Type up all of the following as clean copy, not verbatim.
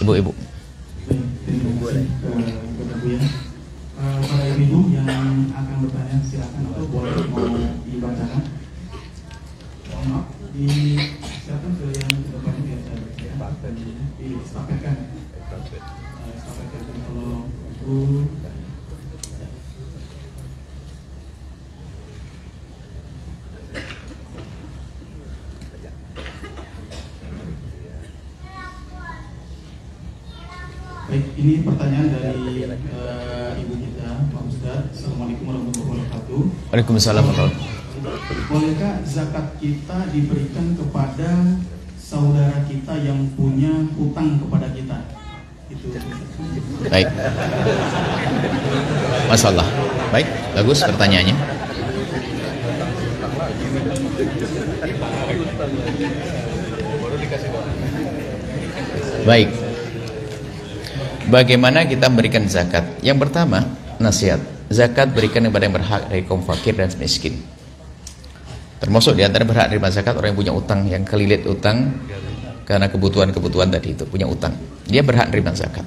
Ibu-ibu. Boleh. Para ibu yang akan bertanya silakan atau boleh mau dibacakan. Maaf, silakan ke yang depannya biar saya baca. Disampaikan. Sampaikan kalau itu. Baik, ini pertanyaan dari ibu kita, Pak Ustadz. Assalamualaikum warahmatullahi wabarakatuh. Waalaikumsalam warahmatullahi wabarakatuh. Bolehkah zakat kita diberikan kepada saudara kita yang punya hutang kepada kita? Itu. Baik. Masalah. Baik, bagus pertanyaannya. Baik. Bagaimana kita memberikan zakat? Yang pertama, nasihat. Zakat berikan kepada yang berhak dari kaum fakir dan miskin. Termasuk di antara berhak terima zakat orang yang punya utang, yang kelilit utang karena kebutuhan-kebutuhan tadi itu, punya utang. Dia berhak terima zakat.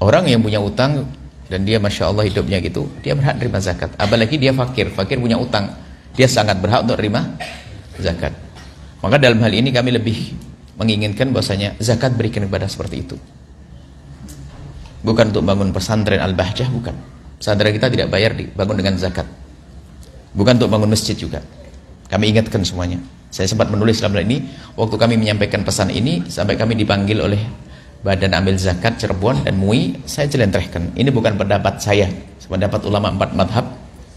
Orang yang punya utang dan dia Masya Allah hidupnya gitu, dia berhak terima zakat. Apalagi dia fakir punya utang, dia sangat berhak untuk terima zakat. Maka dalam hal ini kami lebih menginginkan bahwasanya zakat berikan kepada seperti itu. Bukan untuk bangun pesantren Al-Bahjah, bukan. Pesantren kita tidak bayar dibangun dengan zakat. Bukan untuk bangun masjid juga. Kami ingatkan semuanya. Saya sempat menulis dalam hal ini waktu kami menyampaikan pesan ini, sampai kami dipanggil oleh Badan Amil Zakat Cirebon dan MUI, saya jelentrehkan. Ini bukan pendapat saya, pendapat ulama 4 madhab,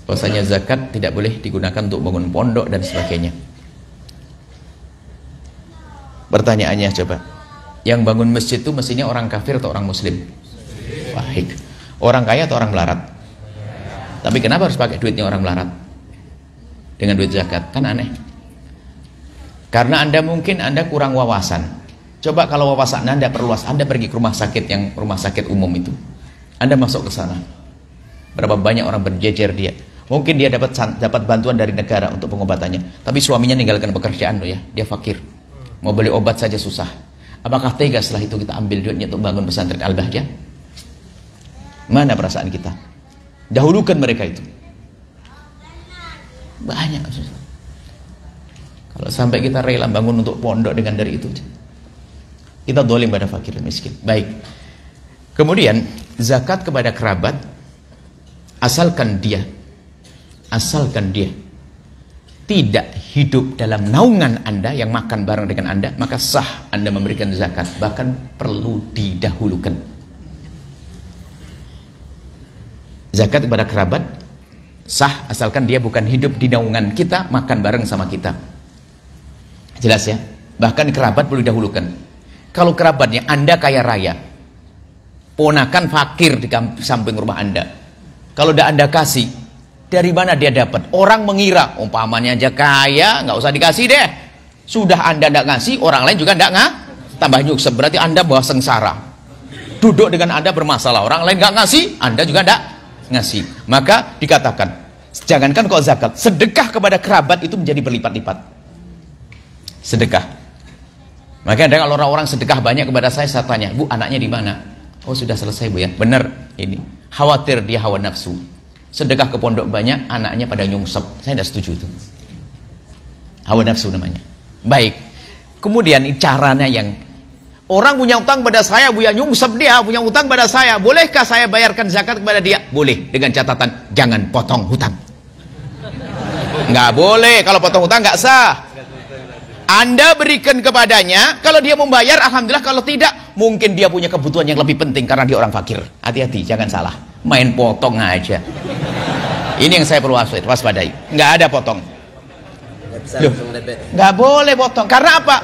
bahwasanya zakat tidak boleh digunakan untuk bangun pondok dan sebagainya. Pertanyaannya coba, yang bangun masjid itu mestinya orang kafir atau orang muslim? Baik. Orang kaya atau orang melarat? Tapi kenapa harus pakai duitnya orang melarat dengan duit zakat? Kan aneh. Karena mungkin Anda kurang wawasan. Coba kalau wawasan Anda perluas, Anda pergi ke rumah sakit umum itu. Anda masuk ke sana. Berapa banyak orang berjejer dia. Mungkin dia dapat bantuan dari negara untuk pengobatannya, tapi suaminya ninggalkan pekerjaan loh ya, dia fakir. Mau beli obat saja susah. Apakah tega setelah itu kita ambil duitnya untuk bangun pesantren Al-Bahjah? Mana perasaan kita? Dahulukan mereka itu. Banyak. Kalau sampai kita rela bangun untuk pondok dengan dari itu, kita dolim pada fakir dan miskin. Baik. Kemudian zakat kepada kerabat, asalkan dia tidak hidup dalam naungan Anda, yang makan bareng dengan Anda, maka sah Anda memberikan zakat, bahkan perlu didahulukan. Zakat kepada kerabat sah asalkan dia bukan hidup di naungan kita, makan bareng sama kita. Jelas ya? Bahkan kerabat perlu didahulukan. Kalau kerabatnya Anda kaya raya, ponakan fakir di samping rumah Anda, kalau udah Anda kasih, dari mana dia dapat? Orang mengira umpamanya aja kaya, nggak usah dikasih deh. Sudah Anda nggak ngasih, orang lain juga nggak tambah nyuksep. Berarti Anda bawa sengsara. Duduk dengan Anda bermasalah, orang lain nggak ngasih, Anda juga nggak ngasih. Maka dikatakan, jangankan kok zakat, sedekah kepada kerabat itu menjadi berlipat-lipat. Sedekah. Maka ada kalau orang-orang sedekah banyak kepada saya tanya, Bu, anaknya di mana? Oh, sudah selesai Bu ya. Benar ini. Khawatir dia hawa nafsu. Sedekah ke pondok banyak, anaknya pada nyungsep. Saya tidak setuju itu. Hawa nafsu namanya. Baik. Kemudian caranya yang orang punya utang pada saya, Bu ya, nyungsep dia punya utang pada saya. Bolehkah saya bayarkan zakat kepada dia? Boleh, dengan catatan jangan potong hutang. Nggak boleh, kalau potong hutang nggak sah. Anda berikan kepadanya, kalau dia membayar alhamdulillah, kalau tidak mungkin dia punya kebutuhan yang lebih penting karena dia orang fakir. Hati-hati, jangan salah. Main potong aja. Ini yang saya perlu waspadai. Nggak ada potong. Loh, nggak boleh potong. Karena apa?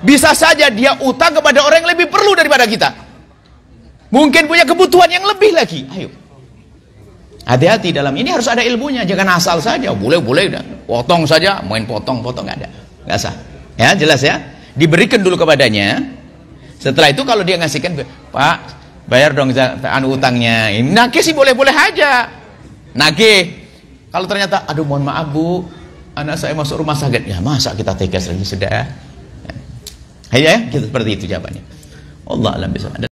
Bisa saja dia utang kepada orang yang lebih perlu daripada kita. Mungkin punya kebutuhan yang lebih lagi. Ayo. Hati-hati dalam ini, harus ada ilmunya. Jangan asal saja. Boleh-boleh. Potong saja, main potong-potong nggak ada. Nggak sah. Ya, jelas ya. Diberikan dulu kepadanya. Setelah itu kalau dia ngasihkan, Pak, bayar dong utangnya. Ini nagih sih boleh-boleh aja. Nagih. Kalau ternyata, aduh mohon maaf Bu, anak saya masuk rumah sakit. Ya masa kita tegas lagi, sudah. Ya, gitu, seperti itu jawabannya. Allah alam bisa.